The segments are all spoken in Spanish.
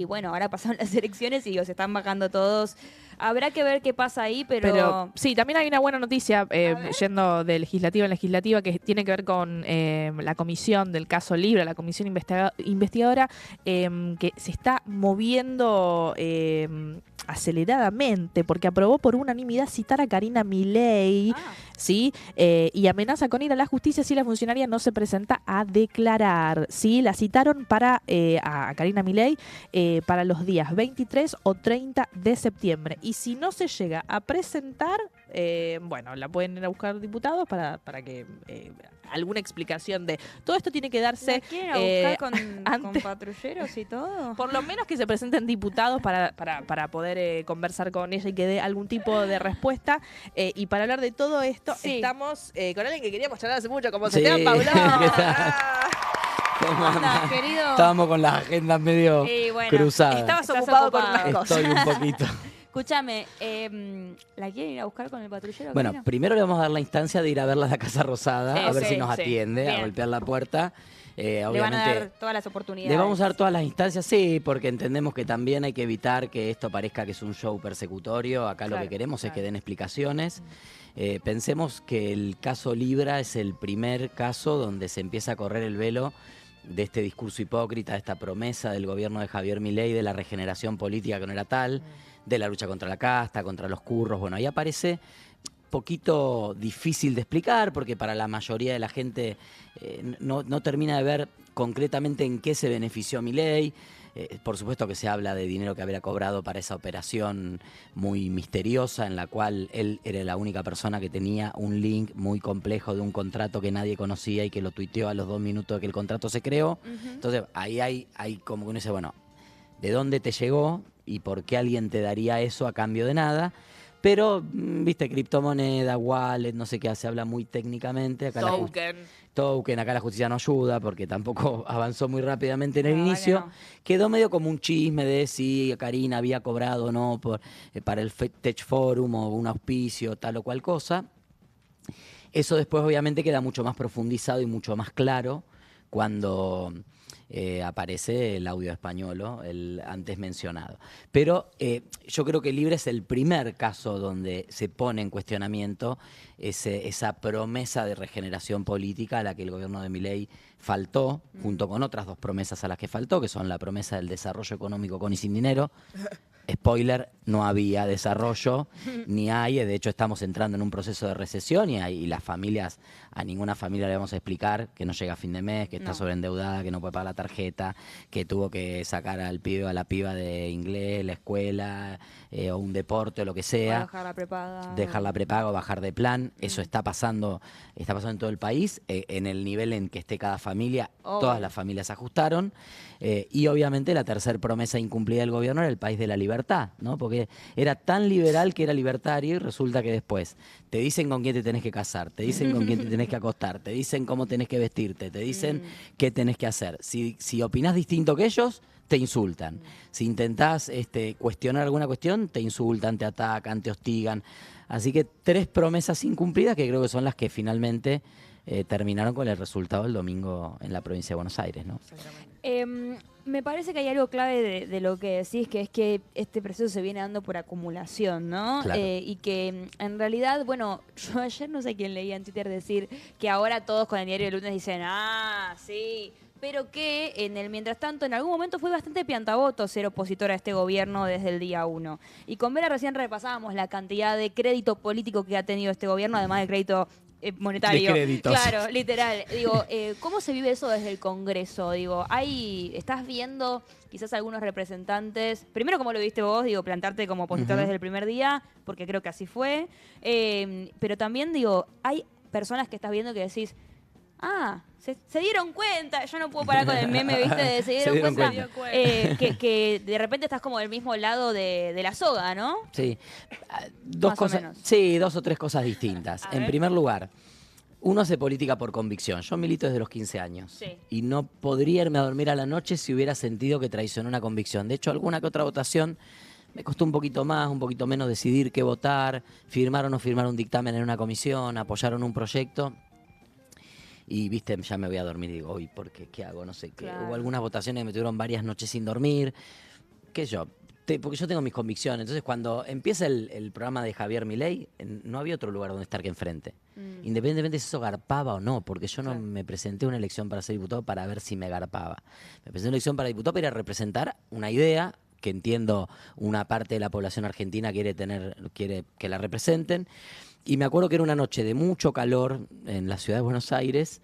Y bueno, ahora pasaron las elecciones y se están bajando todos. Habrá que ver qué pasa ahí, pero sí, también hay una buena noticia yendo de legislativa en legislativa que tiene que ver con la comisión del caso Libra, la comisión investigadora, que se está moviendo aceleradamente porque aprobó por unanimidad citar a Karina Milei, ¿sí? Y amenaza con ir a la justicia si la funcionaria no se presenta a declarar, ¿sí? La citaron para a Karina Milei para los días 23 o 30 de septiembre. Y si no se llega a presentar, bueno, la pueden ir a buscar diputados para que alguna explicación de todo esto tiene que darse. ¿La quieren a buscar con patrulleros y todo? Por lo menos que se presenten diputados para poder conversar con ella y que dé algún tipo de respuesta. Y para hablar de todo esto, estamos con alguien que queríamos charlar hace mucho, como Sebastián Paulón. ¿Cómo anda, querido? Estábamos con las agendas medio cruzadas. Estabas ocupado con unas cosas. Estoy un poquito. Escúchame, ¿la quieren ir a buscar con el patrullero? Bueno, Karina? primero le vamos a dar la instancia de ir a verla a la Casa Rosada, a ver si nos sí. atiende, Bien. a golpear la puerta. Le van a dar todas las oportunidades. Le vamos a dar todas las instancias, sí, porque entendemos que también hay que evitar que esto parezca que es un show persecutorio. Acá lo que queremos es que den explicaciones. Pensemos que el caso Libra es el primer caso donde se empieza a correr el velo de este discurso hipócrita, de esta promesa del gobierno de Javier Milei, de la regeneración política que no era tal, de la lucha contra la casta, contra los curros. Bueno, ahí aparece poquito difícil de explicar porque para la mayoría de la gente no termina de ver concretamente en qué se benefició Milei. Por supuesto que se habla de dinero que habría cobrado para esa operación muy misteriosa en la cual él era la única persona que tenía un link muy complejo de un contrato que nadie conocía y que lo tuiteó a los 2 minutos de que el contrato se creó. Entonces ahí hay como que uno dice, bueno, ¿de dónde te llegó y por qué alguien te daría eso a cambio de nada? Pero, viste, criptomoneda, wallet, no sé qué, se habla muy técnicamente. Acá token, acá la justicia no ayuda porque tampoco avanzó muy rápidamente en el inicio. No. Quedó medio como un chisme de si Karina había cobrado o no para el Tech Forum o un auspicio, tal o cual cosa. Eso después obviamente queda mucho más profundizado y mucho más claro cuando aparece el audio español, el antes mencionado. Pero yo creo que Libre es el primer caso donde se pone en cuestionamiento esa promesa de regeneración política a la que el gobierno de Milei faltó, junto con otras 2 promesas a las que faltó, que son la promesa del desarrollo económico con y sin dinero. Spoiler, no había desarrollo, ni hay. De hecho, estamos entrando en un proceso de recesión y las familias, a ninguna familia le vamos a explicar que no llega a fin de mes, que está sobreendeudada, que no puede pagar la tarjeta, que tuvo que sacar al pibe o a la piba de inglés, la escuela, o un deporte o lo que sea. Dejar la prepaga o bajar de plan. Eso está pasando en todo el país, en el nivel en que esté cada familia. Todas las familias se ajustaron. Y obviamente la tercera promesa incumplida del gobierno era el país de la libertad, ¿no? Porque era tan liberal que era libertario y resulta que después te dicen con quién te tenés que casar, te dicen con quién te tenés que acostar, te dicen cómo tenés que vestirte, te dicen qué tenés que hacer. Si opinás distinto que ellos, te insultan. Si intentás cuestionar alguna cuestión, te insultan, te atacan, te hostigan. Así que 3 promesas incumplidas que creo que son las que finalmente terminaron con el resultado del domingo en la provincia de Buenos Aires, ¿no? Me parece que hay algo clave de lo que decís, que es que este proceso se viene dando por acumulación, ¿no? Claro. Y que en realidad, bueno, yo ayer no sé quién leía en Twitter decir que ahora todos con el diario del lunes dicen, sí, pero que en el mientras tanto en algún momento fue bastante piantaboto ser opositor a este gobierno desde el día 1. Y con Vera recién repasábamos la cantidad de crédito político que ha tenido este gobierno, además de crédito monetario. Claro, literal. Digo, ¿cómo se vive eso desde el Congreso? Digo, ¿estás viendo quizás algunos representantes, primero como lo viste vos, digo, plantarte como opositor desde el primer día, porque creo que así fue, pero también, digo, hay personas que estás viendo que decís, se dieron cuenta, yo no puedo parar con el meme, ¿viste? De se dieron cuenta. Que de repente estás como del mismo lado de la soga, ¿no? Sí. 2 cosas. Sí, 2 o 3 cosas distintas. En primer lugar, uno hace política por convicción. Yo milito desde los 15 años. Sí. Y no podría irme a dormir a la noche si hubiera sentido que traicioné una convicción. De hecho, alguna que otra votación me costó un poquito más, un poquito menos decidir qué votar, firmar o no firmar un dictamen en una comisión, apoyaron un proyecto. Y, viste, ya me voy a dormir y digo, ¿por qué? ¿Qué hago? No sé qué. Hubo algunas votaciones que me tuvieron varias noches sin dormir. qué sé yo, porque yo tengo mis convicciones. Entonces, cuando empieza el programa de Javier Milei, no había otro lugar donde estar que enfrente. Independientemente de si eso garpaba o no, porque yo no me presenté a una elección para ser diputado para ver si me garpaba. Me presenté a una elección para diputado para ir a representar una idea que entiendo una parte de la población argentina quiere que la representen. Y me acuerdo que era una noche de mucho calor en la ciudad de Buenos Aires,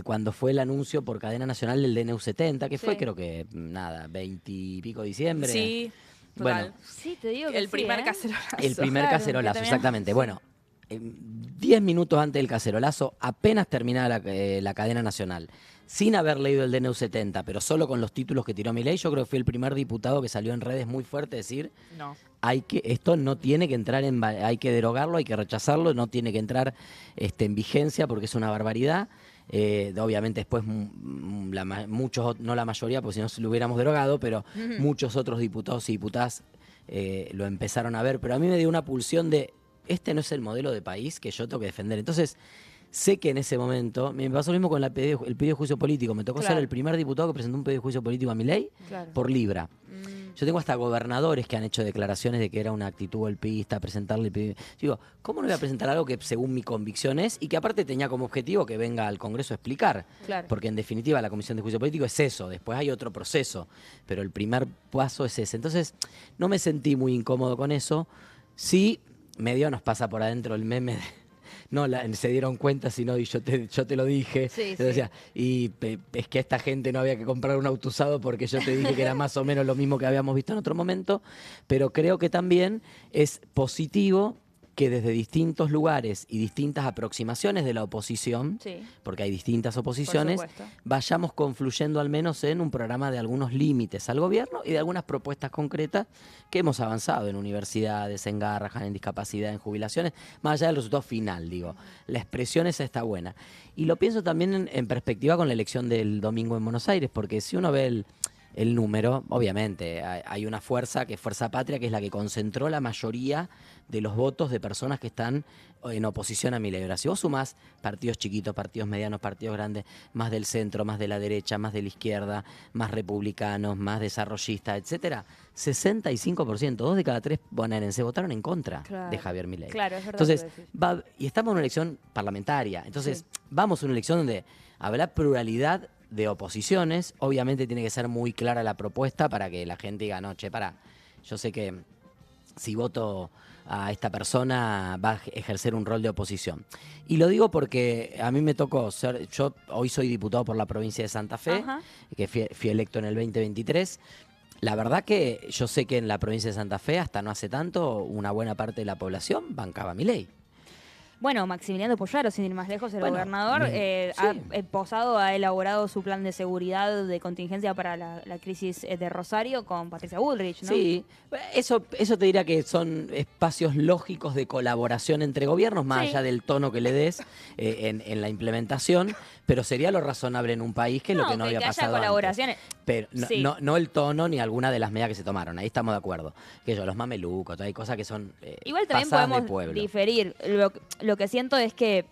cuando fue el anuncio por cadena nacional del DNU 70, que fue creo que, 20 y pico de diciembre. Sí. Bueno, sí, te digo que el primer cacerolazo. El primer cacerolazo, también, exactamente. Bueno, 10 minutos antes del cacerolazo, apenas terminaba la cadena nacional, sin haber leído el DNU 70, pero solo con los títulos que tiró Milei, yo creo que fui el primer diputado que salió en redes muy fuerte a decir, No. esto no tiene que entrar hay que derogarlo, hay que rechazarlo, no tiene que entrar en vigencia porque es una barbaridad. Obviamente después muchos, no la mayoría, porque si no se lo hubiéramos derogado, pero muchos otros diputados y diputadas lo empezaron a ver, pero a mí me dio una pulsión de, este no es el modelo de país que yo tengo que defender. Entonces, sé que en ese momento, me pasó lo mismo con el pedido de juicio político, me tocó ser el primer diputado que presentó un pedido de juicio político a Milei por Libra. Yo tengo hasta gobernadores que han hecho declaraciones de que era una actitud golpista presentarle el pedido. Digo, ¿cómo no voy a presentar algo que según mi convicción es y que aparte tenía como objetivo que venga al Congreso a explicar? Claro. Porque en definitiva la Comisión de Juicio Político es eso, después hay otro proceso, pero el primer paso es ese. Entonces, no me sentí muy incómodo con eso. Sí, medio nos pasa por adentro el meme de, no se dieron cuenta, sino y yo te lo dije. Sí, Yo decía, y es que a esta gente no había que comprar un auto usado porque yo te dije que era más o menos lo mismo que habíamos visto en otro momento, pero creo que también es positivo que desde distintos lugares y distintas aproximaciones de la oposición, porque hay distintas oposiciones, vayamos confluyendo al menos en un programa de algunos límites al gobierno y de algunas propuestas concretas que hemos avanzado en universidades, en Garrahan, en discapacidad, en jubilaciones, más allá del resultado final, digo. La expresión esa está buena. Y lo pienso también en perspectiva con la elección del domingo en Buenos Aires, porque si uno ve el número, obviamente, hay una fuerza que es Fuerza Patria, que es la que concentró la mayoría de los votos de personas que están en oposición a Milei. Ahora, si vos sumás partidos chiquitos, partidos medianos, partidos grandes, más del centro, más de la derecha, más de la izquierda, más republicanos, más desarrollistas, etcétera, 65%, 2 de cada 3 bonaerenses votaron en contra de Javier Milei. Claro, es verdad. Entonces, y estamos en una elección parlamentaria. Entonces, vamos a una elección donde habrá pluralidad de oposiciones. Obviamente tiene que ser muy clara la propuesta para que la gente diga, no, pará, yo sé que si voto a esta persona va a ejercer un rol de oposición. Y lo digo porque a mí me tocó yo hoy soy diputado por la provincia de Santa Fe, que fui electo en el 2023. La verdad que yo sé que en la provincia de Santa Fe, hasta no hace tanto, una buena parte de la población bancaba a Milei. Bueno, Maximiliano Pollaro, sin ir más lejos, el gobernador, ha elaborado su plan de seguridad de contingencia para la crisis de Rosario con Patricia Bullrich, ¿no? Sí, eso te diría que son espacios lógicos de colaboración entre gobiernos, más allá del tono que le des en la implementación, pero sería lo razonable en un país que es lo que no había pasado haya colaboraciones. Antes. Pero no el tono ni alguna de las medidas que se tomaron, ahí estamos de acuerdo. Que los mamelucos, hay cosas que son igual también pasadas podemos diferir. Lo que siento es que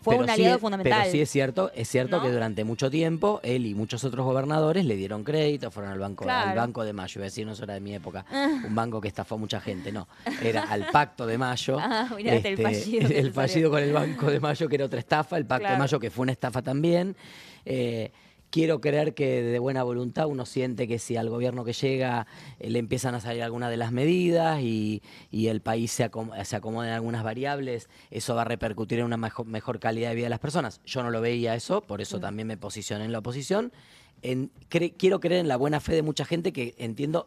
fue pero un aliado fundamental. Pero sí es cierto ¿no? Que durante mucho tiempo él y muchos otros gobernadores le dieron crédito, fueron al Banco de Mayo, iba a decir, no era de mi época, un banco que estafó a mucha gente, no, era al Pacto de Mayo, el fallido con el Banco de Mayo, que era otra estafa, el Pacto de Mayo, que fue una estafa también. Quiero creer que de buena voluntad uno siente que si al gobierno que llega le empiezan a salir algunas de las medidas y el país se acomoda en algunas variables, eso va a repercutir en una mejor calidad de vida de las personas. Yo no lo veía eso, por eso también me posicioné en la oposición. Quiero creer en la buena fe de mucha gente que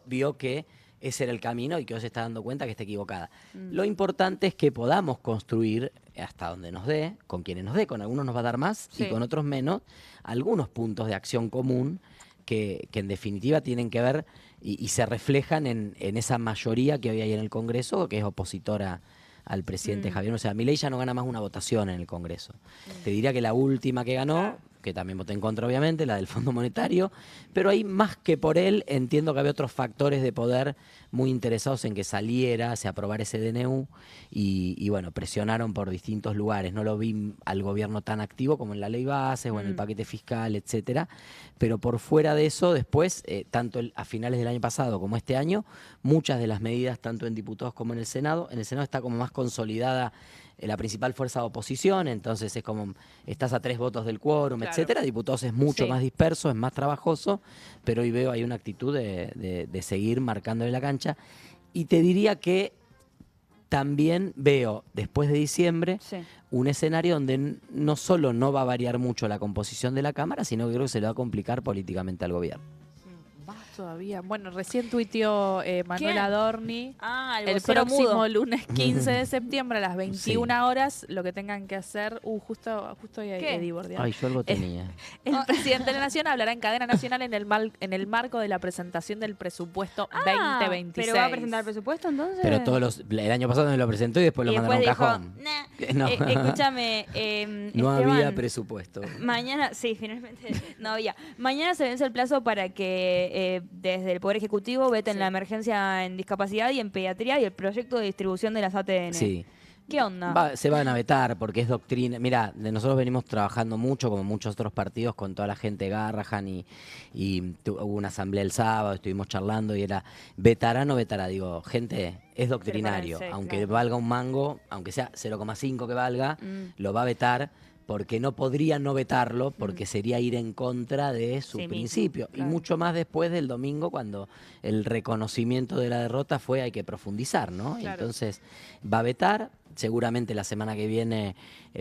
vio que ese era el camino y que hoy se está dando cuenta que está equivocada. Lo importante es que podamos construir hasta donde nos dé, con quienes nos dé, con algunos nos va a dar más y con otros menos, algunos puntos de acción común que en definitiva tienen que ver y se reflejan en esa mayoría que hoy hay en el Congreso, que es opositora al presidente Javier. O sea, Milei ya no gana más una votación en el Congreso. Te diría que la última que ganó que también voté en contra obviamente, la del Fondo Monetario, pero ahí más que por él entiendo que había otros factores de poder muy interesados en que saliera, se aprobara ese DNU y bueno, presionaron por distintos lugares. No lo vi al gobierno tan activo como en la ley base o en el paquete fiscal, etcétera, pero por fuera de eso, después, tanto a finales del año pasado como este año, muchas de las medidas, tanto en diputados como en el Senado está como más consolidada la principal fuerza de oposición, entonces es como, estás a 3 votos del quórum, etcétera. Diputados es mucho más disperso, es más trabajoso, pero hoy veo hay una actitud de seguir marcándole la cancha. Y te diría que también veo, después de diciembre, un escenario donde no solo no va a variar mucho la composición de la Cámara, sino que creo que se le va a complicar políticamente al gobierno. Todavía. Bueno, recién tuiteó Manuel Adorni el vocero próximo mudo. lunes 15 de septiembre a las 21 horas, lo que tengan que hacer. Justo hoy hay Eddie Bordián. Ay, yo algo tenía. El presidente de la Nación hablará en cadena nacional en el marco de la presentación del presupuesto 2026. ¿Pero va a presentar el presupuesto entonces? Pero el año pasado me lo presentó y después lo mandaron a un cajón. No. Escúchame, no Esteban, había presupuesto. Mañana, sí, finalmente no había. Mañana se vence el plazo para que desde el Poder Ejecutivo veten la emergencia en discapacidad y en pediatría y el proyecto de distribución de las ATN. Sí. ¿Qué onda? Se van a vetar porque es doctrina. Mira, nosotros venimos trabajando mucho, como muchos otros partidos, con toda la gente de Garrahan y hubo una asamblea el sábado, estuvimos charlando y era, ¿vetará o no vetará? Digo, gente, es doctrinario. Prepárense, aunque valga un mango, aunque sea 0,5 que valga, lo va a vetar porque no podría no vetarlo, porque sería ir en contra de su principio. Claro. Y mucho más después del domingo, cuando el reconocimiento de la derrota fue hay que profundizar, ¿no? Claro. Entonces, va a vetar. Seguramente la semana que viene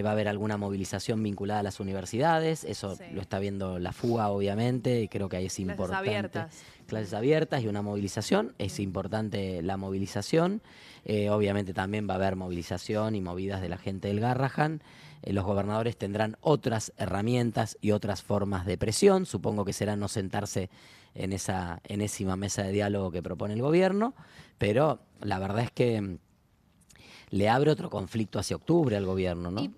va a haber alguna movilización vinculada a las universidades. Eso lo está viendo la fuga, obviamente, y creo que ahí es importante. Clases abiertas y una movilización. Es importante la movilización. Obviamente también va a haber movilización y movidas de la gente del Garrahan. Los gobernadores tendrán otras herramientas y otras formas de presión. Supongo que será no sentarse en esa enésima mesa de diálogo que propone el gobierno, pero la verdad es que le abre otro conflicto hacia octubre al gobierno, ¿no? Y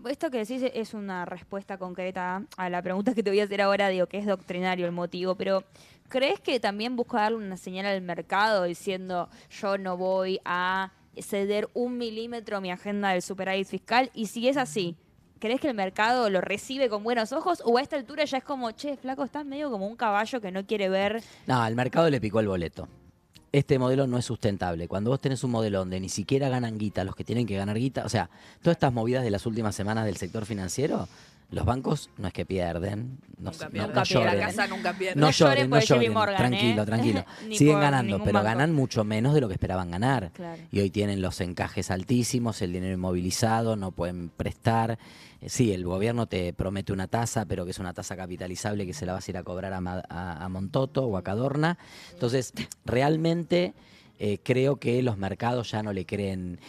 esto que decís es una respuesta concreta a la pregunta que te voy a hacer ahora, digo, que es doctrinario el motivo, pero ¿crees que también busca darle una señal al mercado diciendo yo no voy a ceder 1 milímetro mi agenda del superávit fiscal? Y si es así, ¿crees que el mercado lo recibe con buenos ojos o a esta altura ya es como, che, flaco, estás medio como un caballo que no quiere ver? No, al mercado le picó el boleto. Este modelo no es sustentable. Cuando vos tenés un modelo donde ni siquiera ganan guita los que tienen que ganar guita, o sea, todas estas movidas de las últimas semanas del sector financiero, los bancos no es que pierden, no lloren. La casa nunca pierde. No lloren por lloren, JP Morgan, tranquilo. Ni Siguen por ganando, ningún pero banco. ganan mucho menos de lo que esperaban ganar. Claro. Y hoy tienen los encajes altísimos, el dinero inmovilizado, no pueden prestar. Sí, el gobierno te promete una tasa, pero que es una tasa capitalizable que se la vas a ir a cobrar a Montoto o a Cadorna. Entonces, realmente creo que los mercados ya no le creen.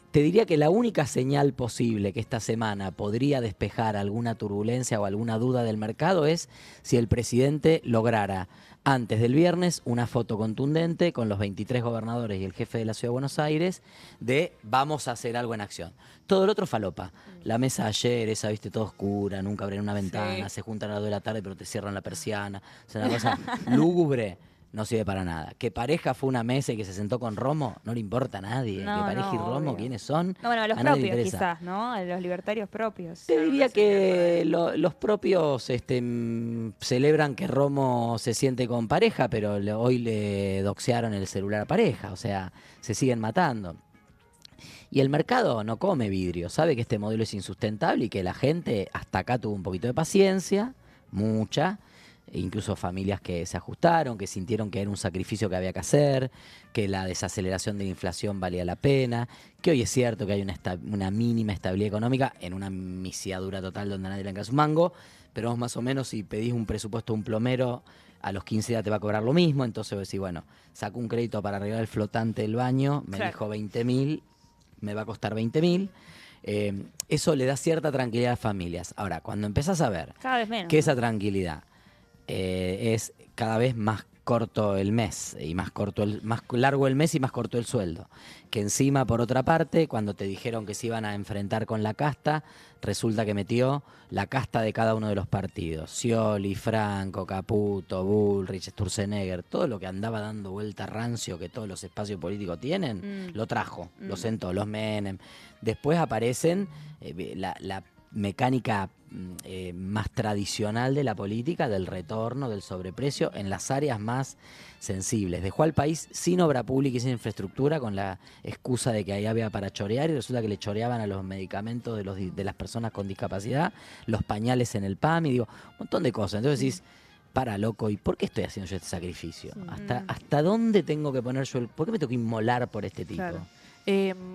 Te diría que la única señal posible que esta semana podría despejar alguna turbulencia o alguna duda del mercado es si el presidente lograra antes del viernes una foto contundente con los 23 gobernadores y el jefe de la Ciudad de Buenos Aires de vamos a hacer algo en acción. Todo lo otro falopa. La mesa ayer, esa, viste, toda oscura, nunca abren una ventana, se juntan a las 2 de la tarde pero te cierran la persiana. O sea, una cosa lúgubre. No sirve para nada. Que Pareja fue una mesa y que se sentó con Romo, no le importa a nadie. No, que Pareja y Romo, obvio. ¿quiénes son? No, bueno, los A nadie le propios interesa. quizás, ¿no? Los libertarios propios. Te diría que los propios celebran que Romo se siente con Pareja, pero hoy le doxearon el celular a Pareja, o sea, se siguen matando. Y el mercado no come vidrio, sabe que este modelo es insustentable y que la gente hasta acá tuvo un poquito de paciencia, mucha, e incluso familias que se ajustaron, que sintieron que era un sacrificio que había que hacer, que la desaceleración de la inflación valía la pena, que hoy es cierto que hay una mínima estabilidad económica en una misiadura total donde nadie le alcanza un mango, pero vos más o menos si pedís un presupuesto a un plomero, a los 15 días te va a cobrar lo mismo, entonces vos decís, bueno, saco un crédito para arreglar el flotante del baño, me dijo 20.000, me va a costar 20.000. Eso le da cierta tranquilidad a las familias. Ahora, cuando empezás a ver Cada vez menos. que esa tranquilidad es cada vez más corto el mes y más largo el mes y más corto el sueldo. Que encima, por otra parte, cuando te dijeron que se iban a enfrentar con la casta, resulta que metió la casta de cada uno de los partidos. Scioli, Franco, Caputo, Bullrich, Sturzenegger, todo lo que andaba dando vuelta rancio que todos los espacios políticos tienen, lo trajo, lo sentó, los Menem. Después aparecen la mecánica más tradicional de la política, del retorno, del sobreprecio, en las áreas más sensibles. Dejó al país sin obra pública y sin infraestructura con la excusa de que ahí había para chorear, y resulta que le choreaban a los medicamentos de las personas con discapacidad, los pañales en el PAM, y digo, un montón de cosas. Entonces decís, para, loco, ¿y por qué estoy haciendo yo este sacrificio? ¿Hasta dónde tengo que poner yo por qué me tengo que inmolar por este tipo? Claro.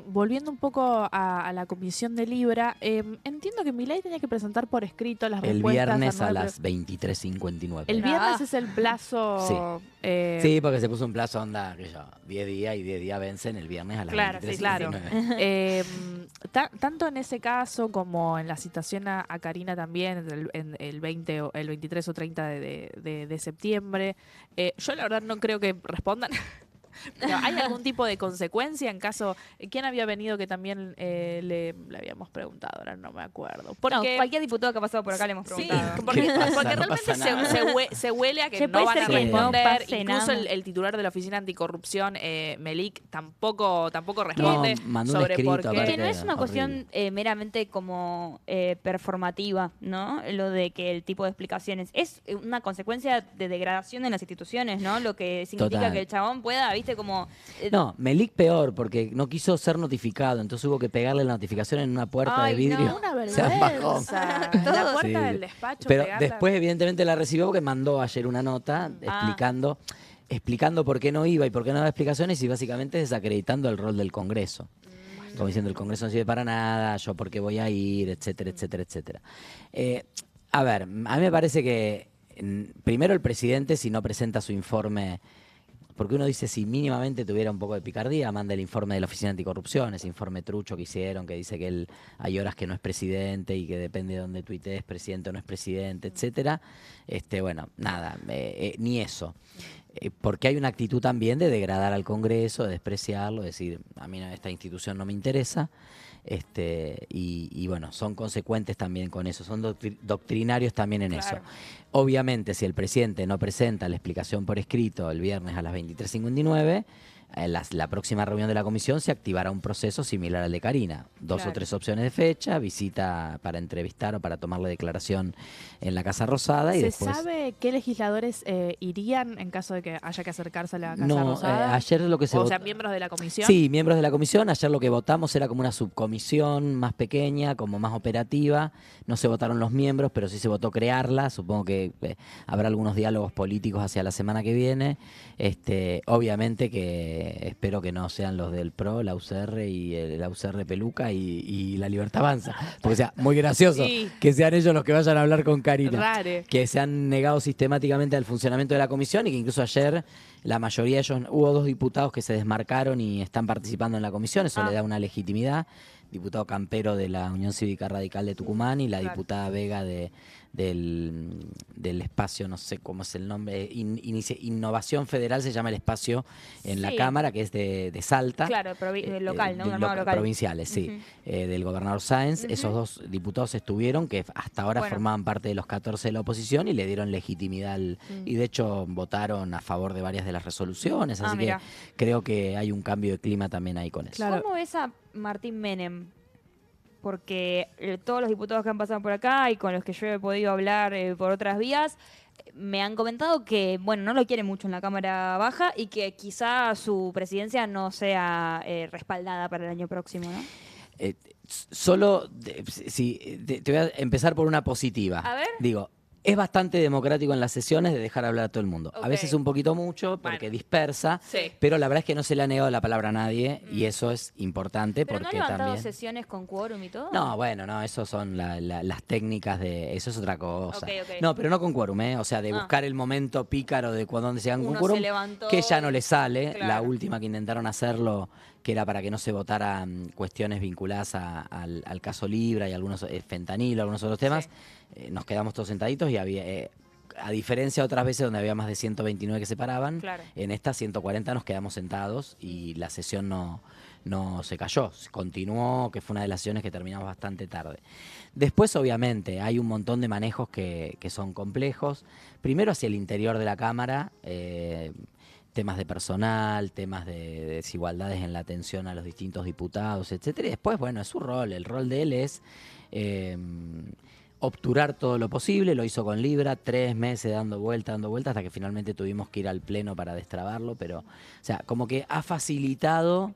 Volviendo un poco a la comisión de Libra, entiendo que Milei tenía que presentar por escrito las el respuestas. El viernes a las 23:59. El viernes es el plazo. Sí. Sí, porque se puso un plazo, onda, que yo, 10 días y 10 días vencen el viernes a las 23:59. Tanto en ese caso como en la citación a Karina también, el 23 o 30 de septiembre. Yo la verdad no creo que respondan. Pero ¿hay algún tipo de consecuencia en caso? ¿Quién había venido que también le habíamos preguntado? Ahora no me acuerdo. Porque no, cualquier diputado que ha pasado por acá le hemos preguntado. Sí, porque realmente se huele a que no van a responder. Incluso el titular de la Oficina Anticorrupción, Melik, tampoco responde sobre por qué. Que no es una cuestión meramente como performativa, ¿no? Lo de que el tipo de explicaciones es una consecuencia de degradación en las instituciones, ¿no? Lo que significa que el chabón pueda, ¿viste? Como, no, Melik peor, porque no quiso ser notificado, entonces hubo que pegarle la notificación en una puerta de vidrio. No, una vergüenza. La puerta del despacho. Pero después, evidentemente, la recibió porque mandó ayer una nota explicando por qué no iba y por qué no daba explicaciones, y básicamente desacreditando el rol del Congreso. Como diciendo, el Congreso no sirve para nada, yo por qué voy a ir, etcétera, etcétera, etcétera. A ver, a mí me parece que primero el presidente, si no presenta su informe, porque uno dice, si mínimamente tuviera un poco de picardía, manda el informe de la Oficina Anticorrupción, ese informe trucho que hicieron, que dice que él hay horas que no es presidente y que depende de dónde tuitees, presidente o no es presidente, etcétera. Bueno, nada, ni eso. Porque hay una actitud también de degradar al Congreso, de despreciarlo, de decir, a mí esta institución no me interesa. Y bueno, son consecuentes también con eso, son doctrinarios también en eso. Obviamente, si el presidente no presenta la explicación por escrito el viernes a las 23:59, la próxima reunión de la comisión se activará un proceso similar al de Karina. 2 o 3 opciones de fecha, visita para entrevistar o para tomarle declaración en la Casa Rosada. Y después, sabe qué legisladores irían en caso de que haya que acercarse a la Casa Rosada? Ayer lo que se O sea, miembros de la comisión. Sí, miembros de la comisión. Ayer lo que votamos era como una subcomisión más pequeña, como más operativa. No se votaron los miembros, pero sí se votó crearla. Supongo que habrá algunos diálogos políticos hacia la semana que viene. Obviamente que espero que no sean los del PRO, la UCR y la UCR Peluca y la Libertad Avanza. Porque sea muy gracioso que sean ellos los que vayan a hablar con Karina. Rare. Que se han negado sistemáticamente al funcionamiento de la comisión y que incluso ayer la mayoría de ellos, hubo 2 diputados que se desmarcaron y están participando en la comisión. Eso le da una legitimidad. Diputado Campero de la Unión Cívica Radical de Tucumán y la diputada Vega del espacio, no sé cómo es el nombre, Innovación Federal se llama el espacio en la Cámara, que es de Salta. Claro, local, ¿no? Local. Provinciales, sí. Del gobernador Sáenz. Esos 2 diputados estuvieron, que hasta ahora formaban parte de los 14 de la oposición y le dieron legitimidad y de hecho votaron a favor de varias de las resoluciones, así que creo que hay un cambio de clima también ahí con eso. Claro. ¿Cómo ves a Martín Menem? Porque todos los diputados que han pasado por acá y con los que yo he podido hablar por otras vías, me han comentado que, bueno, no lo quiere mucho en la Cámara Baja y que quizá su presidencia no sea respaldada para el año próximo, ¿no? Te voy a empezar por una positiva. A ver. Digo, es bastante democrático en las sesiones de dejar hablar a todo el mundo. A veces un poquito mucho porque dispersa, pero la verdad es que no se le ha negado la palabra a nadie y eso es importante. ¿Pero porque no ha levantado también sesiones con quórum y todo? No, bueno, no, eso son las técnicas de... Eso es otra cosa. Okay. No, pero no con quórum, o sea, de buscar el momento pícaro de cuando se hagan con quórum, que ya no le sale. Claro. La última que intentaron hacerlo, que era para que no se votaran cuestiones vinculadas al caso Libra y algunos fentanilo, algunos otros temas, nos quedamos todos sentaditos y había... a diferencia de otras veces donde había más de 129 que se paraban, Claro. en estas 140 nos quedamos sentados y la sesión no se cayó, continuó, que fue una de las sesiones que terminamos bastante tarde. Después, obviamente, hay un montón de manejos que son complejos. Primero hacia el interior de la Cámara, temas de personal, temas de desigualdades en la atención a los distintos diputados, etcétera. Y después, bueno, es su rol. El rol de él es obturar todo lo posible. Lo hizo con Libra, 3 meses dando vuelta, hasta que finalmente tuvimos que ir al Pleno para destrabarlo. Pero, o sea, como que ha facilitado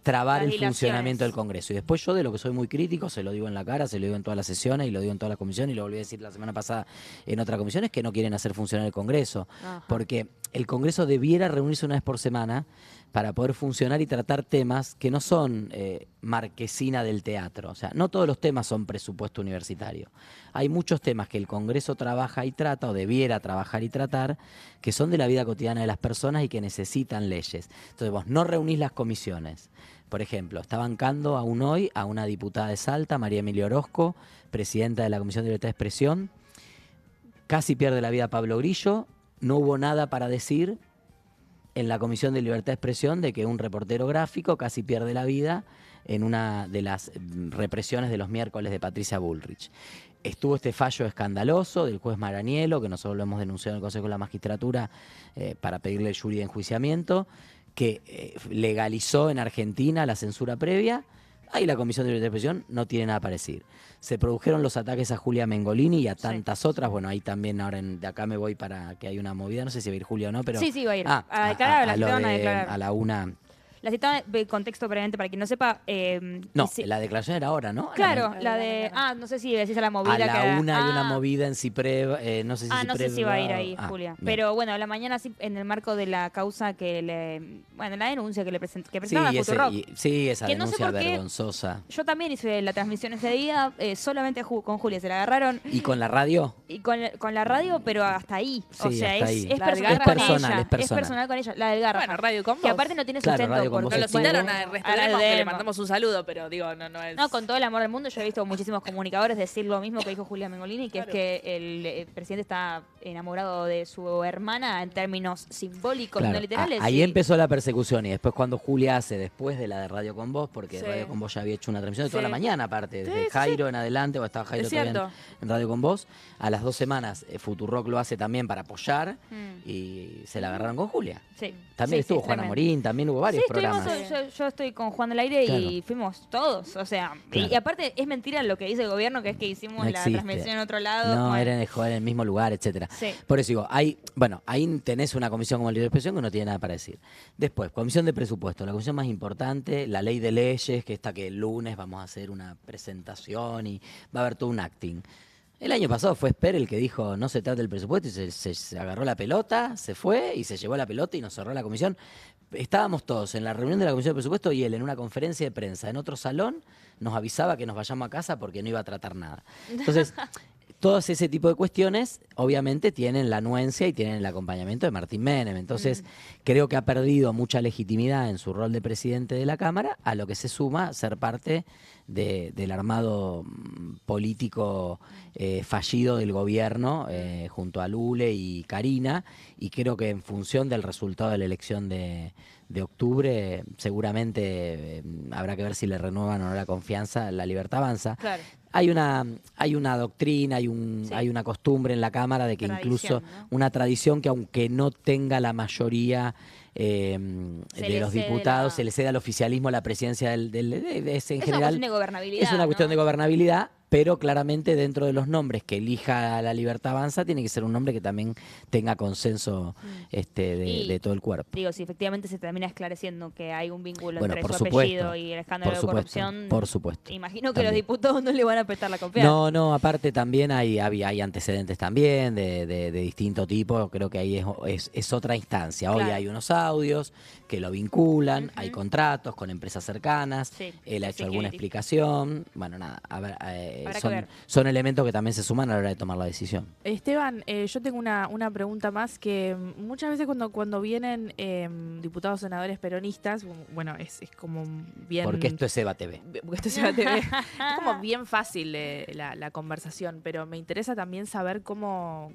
trabar Las el dilaciones. funcionamiento del Congreso. Y después yo de lo que soy muy crítico, se lo digo en la cara, se lo digo en todas las sesiones y lo digo en todas las comisiones y lo volví a decir la semana pasada en otra comisión, es que no quieren hacer funcionar el Congreso. Ajá. Porque el Congreso debiera reunirse una vez por semana para poder funcionar y tratar temas que no son marquesina del teatro. O sea, no todos los temas son presupuesto universitario. Hay muchos temas que el Congreso trabaja y trata, o debiera trabajar y tratar, que son de la vida cotidiana de las personas y que necesitan leyes. Entonces vos no reunís las comisiones. Por ejemplo, está bancando aún hoy a una diputada de Salta, María Emilia Orozco, presidenta de la Comisión de Libertad de Expresión. Casi pierde la vida Pablo Grillo. No hubo nada para decir en la Comisión de Libertad de Expresión de que un reportero gráfico casi pierde la vida en una de las represiones de los miércoles de Patricia Bullrich. Estuvo este fallo escandaloso del juez Maranielo, que nosotros lo hemos denunciado en el Consejo de la Magistratura para pedirle el jury de enjuiciamiento, que legalizó en Argentina la censura previa. Ahí la Comisión de Libertad de Expresión no tiene nada para decir. Se produjeron los ataques a Julia Mengolini y a tantas otras. Bueno, ahí también ahora de acá me voy para que hay una movida. No sé si va a ir Julia o no, pero... Sí, va a ir. A declarar, la citaron a declarar. A la una... La citaron, contexto brevemente para quien no sepa. No, sí. La declaración era ahora, ¿no? Claro, la de... no sé si decís a la movida. A la que una hay una movida en Ciprev, no sé si no Ciprev sé si va a ir ahí, bien. Julia. Pero bueno, a la mañana sí, en el marco de la causa que la denuncia que presentaron a Futurock. Sí, esa Que no sé denuncia por qué, vergonzosa. Yo también hice la transmisión ese día, solamente con Julia se la agarraron. ¿Y con la radio? Y con la radio, pero hasta ahí. Sí, o sea, hasta ahí. es La del personal Garrafa con no. ella. Es personal. Es personal con ella, la del Garrafa. Bueno, Radio con Que Vos. aparte no tiene Claro, sustento. Radio con porque Vos No lo estuvo. citaron a Restrepo, que le Demo. mandamos un saludo, pero digo, no es... No, con todo el amor del mundo, yo he visto muchísimos comunicadores decir lo mismo que dijo Julia Mengolini, que Claro. es que el presidente está enamorado de su hermana en términos simbólicos, Claro, no literales. ahí y- empezó la persecución y después cuando Julia hace, después de la de Radio con Vos, porque Sí. Radio con Vos ya había hecho una transmisión de toda Sí. la mañana aparte, desde Sí, Jairo en adelante, o estaba Jairo Es todavía cierto. en Radio con Vos, a las 2 semanas Futurock lo hace también para apoyar y se la agarraron con Julia. Sí. También Sí, estuvo sí, Juana tremendo. Morín, también hubo varios Sí, estuvimos, programas. yo estoy con Juan del Aire y Claro. fuimos todos, o sea, Claro. y aparte es mentira lo que dice el gobierno, que es que hicimos No la existe. transmisión en otro lado. No, Bueno, era en el mismo lugar, etcétera. Sí. Por eso digo, ahí tenés una comisión como el Libre de Expresión que no tiene nada para decir. Después, comisión de presupuesto, la comisión más importante, la ley de leyes, que está que el lunes vamos a hacer una presentación y va a haber todo un acting. El año pasado fue Esper el que dijo no se trata del presupuesto y se agarró la pelota, se fue y se llevó la pelota y nos cerró la comisión. Estábamos todos en la reunión de la comisión de presupuesto y él en una conferencia de prensa en otro salón nos avisaba que nos vayamos a casa porque no iba a tratar nada. Entonces, todos ese tipo de cuestiones obviamente tienen la anuencia y tienen el acompañamiento de Martín Menem. Entonces, creo que ha perdido mucha legitimidad en su rol de presidente de la Cámara, a lo que se suma ser parte del armado político fallido del gobierno junto a Lule y Karina, y creo que en función del resultado de la elección de octubre, seguramente habrá que ver si le renuevan o no la confianza, la Libertad Avanza. Claro. Hay una doctrina, hay Sí. una costumbre en la Cámara de que Tradición, incluso ¿no? una tradición que aunque no tenga la mayoría de le los cede diputados, se le cede al oficialismo la presidencia en Es una general. cuestión de gobernabilidad. Es una cuestión de ¿no? gobernabilidad, pero claramente dentro de los nombres que elija la Libertad Avanza tiene que ser un nombre que también tenga consenso Y- de todo el cuerpo. Digo, si efectivamente se termina esclareciendo que hay un vínculo Bueno, entre por su supuesto. apellido y el escándalo Por de supuesto, corrupción, por supuesto. imagino que También. los diputados no le van a prestar la confianza. No, aparte también hay antecedentes también de distinto tipo, creo que ahí es otra instancia. Hoy Claro. hay unos audios que lo vinculan, hay contratos con empresas cercanas, Sí, él ha hecho security. alguna explicación, bueno, nada, a ver, son elementos que también se suman a la hora de tomar la decisión. Esteban, yo tengo una pregunta más que muchas veces cuando vienen diputados, senadores peronistas, bueno, es como bien... Porque esto es Eva TV. Porque esto es Eva TV. Es como bien fácil la conversación, pero me interesa también saber cómo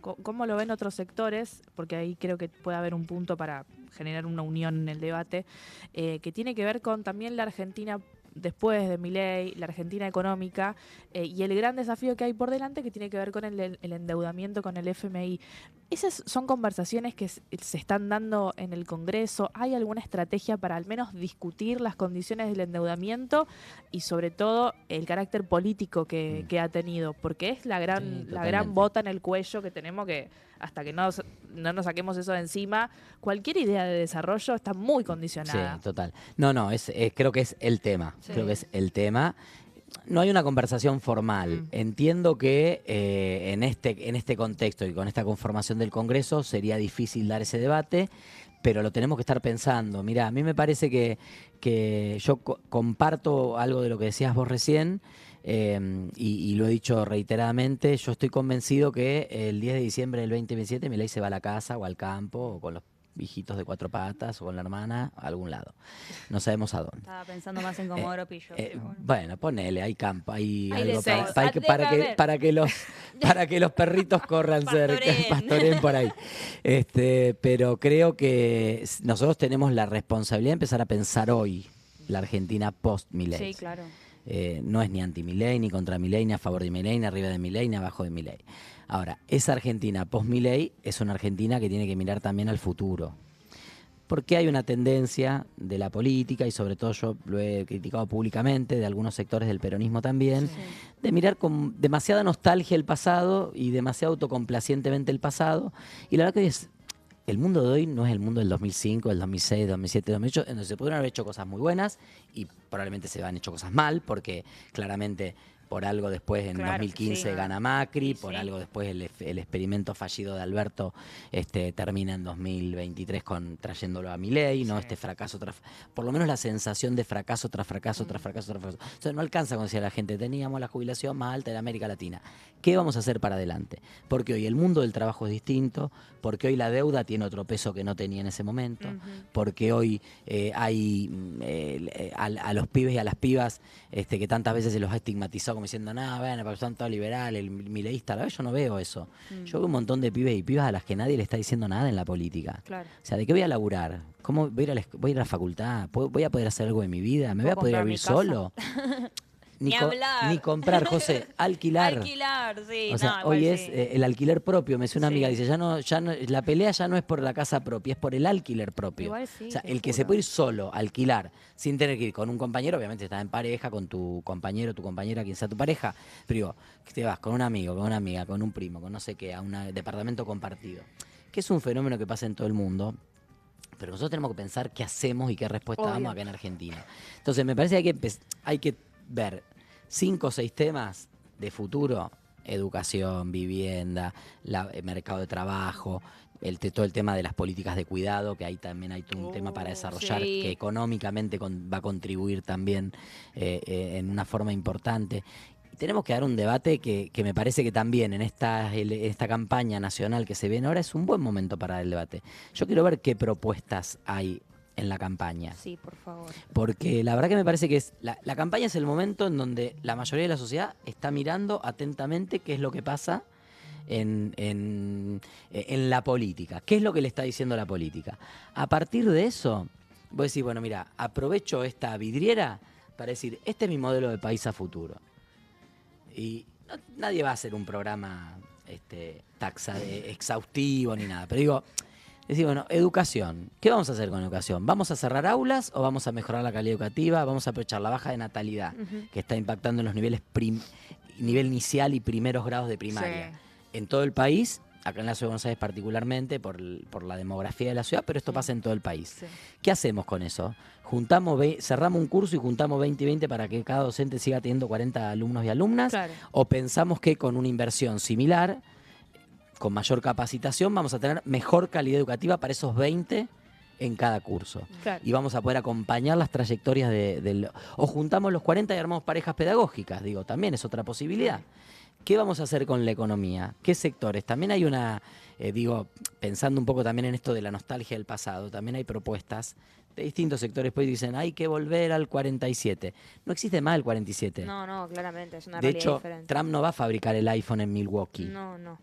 lo ven otros sectores, porque ahí creo que puede haber un punto para generar una unión en el debate, que tiene que ver con también la Argentina después de Milei, la Argentina económica y el gran desafío que hay por delante que tiene que ver con el endeudamiento con el FMI. ¿Esas son conversaciones que se están dando en el Congreso? ¿Hay alguna estrategia para al menos discutir las condiciones del endeudamiento y sobre todo el carácter político que ha tenido? Porque es la gran bota en el cuello que tenemos que, hasta que no nos saquemos eso de encima, cualquier idea de desarrollo está muy condicionada. Sí, total. No, creo que es el tema. Sí. Creo que es el tema. No hay una conversación formal. Entiendo que en este contexto y con esta conformación del Congreso sería difícil dar ese debate, pero lo tenemos que estar pensando. Mirá, a mí me parece que yo comparto algo de lo que decías vos recién, y lo he dicho reiteradamente. Yo estoy convencido que el 10 de diciembre del 2027 Milei se va a la casa o al campo o con los hijitos de 4 patas o con la hermana a algún lado. No sabemos a dónde. Estaba pensando más en Comodoro Pillo. Bueno, ponele, hay campo, hay algo para que los perritos corran cerca, pastoreen por ahí. Pero creo que nosotros tenemos la responsabilidad de empezar a pensar hoy la Argentina post-Milei. Sí, claro. No es ni anti-Milei, ni contra Milei, ni a favor de Milei, ni arriba de Milei, ni abajo de Milei. Ahora, esa Argentina post-Milei es una Argentina que tiene que mirar también al futuro. Porque hay una tendencia de la política, y sobre todo yo lo he criticado públicamente, de algunos sectores del peronismo también, de mirar con demasiada nostalgia el pasado y demasiado autocomplacientemente el pasado. Y la verdad que hoy el mundo de hoy no es el mundo del 2005, del 2006, del 2007, del 2008, en donde se pudieron haber hecho cosas muy buenas y probablemente se han hecho cosas mal, porque claramente por algo después en 2015 gana Macri, por algo después el experimento fallido de Alberto termina en 2023 trayéndolo a Milei, ¿no? Este fracaso por lo menos la sensación de fracaso tras fracaso, tras fracaso, tras fracaso. Entonces no alcanza con decir a la gente, teníamos la jubilación más alta de América Latina. ¿Qué vamos a hacer para adelante? Porque hoy el mundo del trabajo es distinto, porque hoy la deuda tiene otro peso que no tenía en ese momento, porque hoy hay a los pibes y a las pibas que tantas veces se los ha estigmatizado como diciendo, nada, bueno, porque son todos liberales, el mileísta. La verdad yo no veo eso. Yo veo un montón de pibes y pibas a las que nadie le está diciendo nada en la política. Claro. O sea, ¿de qué voy a laburar? ¿Cómo voy a ir a la facultad? ¿Voy a poder hacer algo en mi vida? ¿Me voy a poder vivir solo? Ni hablar. Ni comprar, José, alquilar. Alquilar, sí. O sea, hoy es el alquiler propio. Me dice una amiga, dice, ya no, la pelea ya no es por la casa propia, es por el alquiler propio. Igual sí, o sea, el que se puede ir solo, alquilar, sin tener que ir con un compañero, obviamente estás en pareja, con tu compañero, tu compañera, quien sea tu pareja, pero digo, que te vas con un amigo, con una amiga, con un primo, con no sé qué, a un departamento compartido, que es un fenómeno que pasa en todo el mundo. Pero nosotros tenemos que pensar qué hacemos y qué respuesta damos acá en Argentina. Entonces, me parece que hay que ver 5 o 6 temas de futuro: educación, vivienda, mercado de trabajo, todo el tema de las políticas de cuidado, que ahí también hay un tema para desarrollar que económicamente va a contribuir también en una forma importante. Tenemos que dar un debate que me parece que también en esta campaña nacional que se viene ahora es un buen momento para dar el debate. Yo quiero ver qué propuestas hay en la campaña. Sí, por favor. Porque la verdad que me parece que la campaña es el momento en donde la mayoría de la sociedad está mirando atentamente qué es lo que pasa en la política. ¿Qué es lo que le está diciendo la política? A partir de eso, vos decís, bueno, mira, aprovecho esta vidriera para decir, este es mi modelo de país a futuro. Y nadie va a hacer un programa exhaustivo ni nada. Pero digo, decir, bueno, educación. ¿Qué vamos a hacer con educación? ¿Vamos a cerrar aulas o vamos a mejorar la calidad educativa? ¿Vamos a aprovechar la baja de natalidad que está impactando en los nivel inicial y primeros grados de primaria en todo el país? Acá en la Ciudad de Buenos Aires particularmente por la demografía de la ciudad, pero esto pasa en todo el país. ¿Qué hacemos con eso? Cerramos un curso y juntamos 20 y 20 para que cada docente siga teniendo 40 alumnos y alumnas, o pensamos que con una inversión similar, con mayor capacitación, vamos a tener mejor calidad educativa para esos 20 en cada curso. Claro. Y vamos a poder acompañar las trayectorias o juntamos los 40 y armamos parejas pedagógicas, digo, también es otra posibilidad. ¿Qué vamos a hacer con la economía? ¿Qué sectores? También hay una, pensando un poco también en esto de la nostalgia del pasado, también hay propuestas de distintos sectores, pues dicen, hay que volver al 47. No existe más el 47. No, claramente, es una De realidad hecho, diferente. Trump no va a fabricar el iPhone en Milwaukee. No.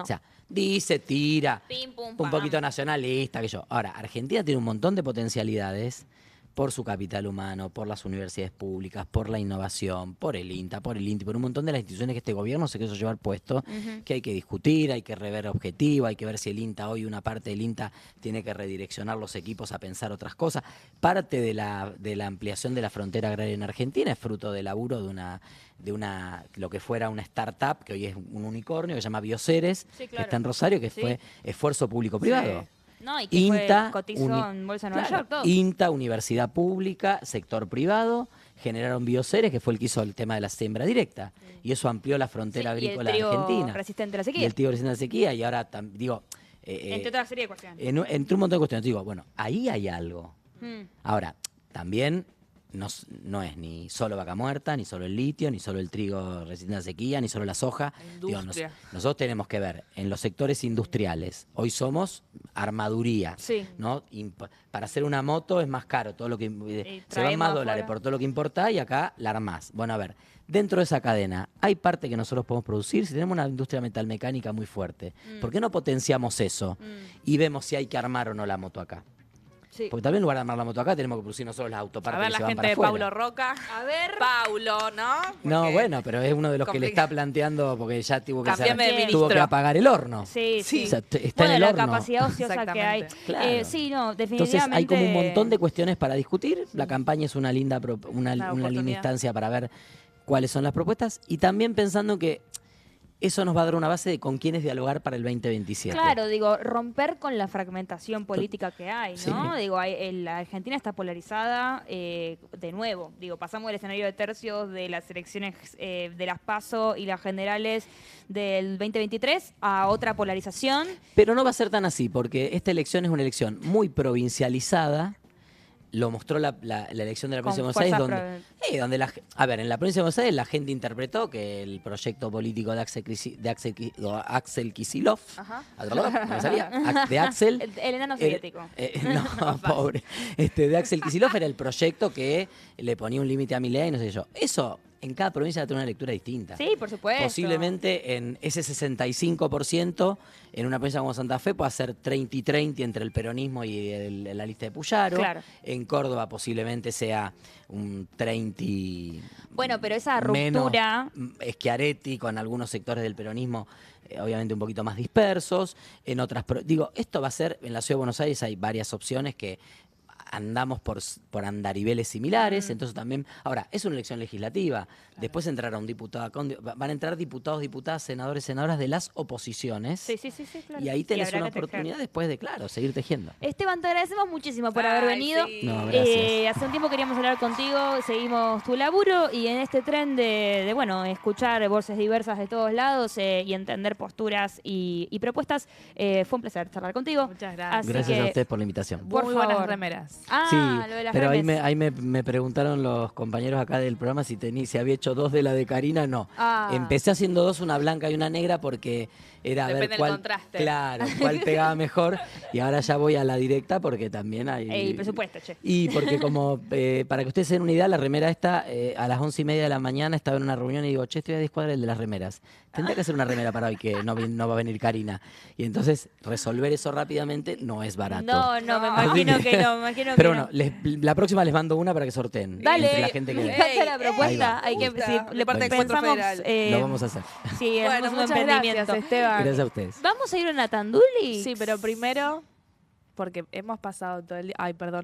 O sea, dice, tira, Pim, pum, un pam. poquito nacionalista, que yo. Ahora, Argentina tiene un montón de potencialidades por su capital humano, por las universidades públicas, por la innovación, por el INTA, por el INTI, por un montón de las instituciones que este gobierno se quiso llevar puesto, que hay que discutir, hay que rever objetivos, hay que ver si el INTA hoy, una parte del INTA, tiene que redireccionar los equipos a pensar otras cosas. Parte de la ampliación de la frontera agraria en Argentina es fruto del laburo de una lo que fuera una startup, que hoy es un unicornio, que se llama Bioceres, Sí, que claro. está en Rosario, que Sí. fue esfuerzo público-privado. No, y que INTA, cotizó en Bolsa de Nueva claro, York, todo. INTA, universidad pública, sector privado, generaron Bioceres, que fue el que hizo el tema de la siembra directa. Y eso amplió la frontera Sí, y el agrícola de trigo Argentina. resistente a la Y sequía. el trigo resistente a la sequía, y ahora, digo... Entre otra serie de cuestiones. entre un montón de cuestiones. Digo, bueno, ahí hay algo. Mm. Ahora, también no es ni solo vaca muerta, ni solo el litio, ni solo el trigo resistente a la sequía, ni solo la soja. Digo, Industria. nosotros tenemos que ver en los sectores industriales. Hoy somos armaduría. Sí. ¿No? Para hacer una moto es más caro, todo lo que se van traemos más afuera. dólares por todo lo que importa y acá la armás. Bueno, a ver, dentro de esa cadena, hay parte que nosotros podemos producir. Si tenemos una industria metalmecánica muy fuerte, ¿por qué no potenciamos eso y vemos si hay que armar o no la moto acá? Sí. Porque también en lugar de armar la moto acá, tenemos que producir nosotros las A autopartes ver, que la se van gente para de afuera. Paulo Roca. A ver. Paulo, ¿no? No, Porque- bueno, pero es uno de los que le complica- está planteando, porque ya tuvo que, Cambiame de tuvo que ministro. apagar el horno. Sí. O sea, está Bueno, en el la horno. capacidad ociosa que hay. Exactamente. Claro. Sí, no, Entonces definitivamente. hay como un montón de cuestiones para discutir. La campaña es una linda, una linda oportunidad. instancia para ver cuáles son las propuestas y también pensando que eso nos va a dar una base de con quiénes dialogar para el 2027. Claro, digo, romper con la fragmentación política que hay, Sí. ¿no? Digo, la Argentina está polarizada de nuevo. Digo, pasamos del escenario de tercios de las elecciones de las PASO y las generales del 2023 a otra polarización. Pero no va a ser tan así, porque esta elección es una elección muy provincializada. Lo mostró la elección de la provincia de Con Buenos Aires, fuerzas donde a ver, en la provincia de Buenos Aires la gente interpretó que el proyecto político de Axel Kicillof, Ajá. ¿no me salía? De Axel, El enano soviético. no, pobre. De Axel Kicillof era el proyecto que le ponía un límite a Milei, no sé yo. Eso en cada provincia va a tener una lectura distinta. Sí, por supuesto. Posiblemente en ese 65%, en una provincia como Santa Fe puede ser 30 y 30 entre el peronismo y la lista de Puyaro. Claro. En Córdoba posiblemente sea un 30 y Bueno, pero esa menos ruptura. Schiaretti con algunos sectores del peronismo obviamente un poquito más dispersos. En otras, digo, esto va a ser, en la Ciudad de Buenos Aires hay varias opciones que andamos por andariveles similares, entonces también, ahora, es una elección legislativa, después entrará un diputado, van a entrar diputados, diputadas, senadores, senadoras de las oposiciones, Sí, claro. y ahí tenés habrá una que tejer. oportunidad después de, claro, seguir tejiendo. Esteban, te agradecemos muchísimo por haber Ay, venido. sí. No, gracias. Hace un tiempo queríamos hablar contigo, seguimos tu laburo y en este tren de bueno, escuchar voces diversas de todos lados y entender posturas y propuestas, fue un placer charlar contigo. Muchas gracias. Así Gracias a que- ustedes por la invitación. Por Muy buenas favor. remeras. Ah, Sí, lo de las pero remes. ahí me preguntaron los compañeros acá del programa si había hecho 2 de la de Karina, no. Ah. Empecé haciendo 2, una blanca y una negra, porque era a Depende ver del cuál, contraste. claro, cuál pegaba mejor, y ahora ya voy a la directa porque también hay... Ey, presupuesto, che. Y porque como, para que ustedes se den una idea, la remera esta, a las 11:30 de la mañana estaba en una reunión y digo, che, estoy a 10 cuadras el de las remeras. Tendría que hacer una remera para hoy que no va a venir Karina. Y entonces resolver eso rápidamente no es barato. No, me imagino que no, me imagino Pero que bueno, no. la próxima les mando una para que sorteen. Dale, Entre la gente me que encanta la Ey, propuesta. ey, Hay que, me gusta. si le De parte del Encuentro pensamos, Federal. lo vamos a hacer. sí, Bueno, hacemos un muchas emprendimiento. gracias, Esteban. Gracias a ustedes. Vamos a ir a una Tanduli. Sí, pero primero, porque hemos pasado todo el día. Ay, perdón.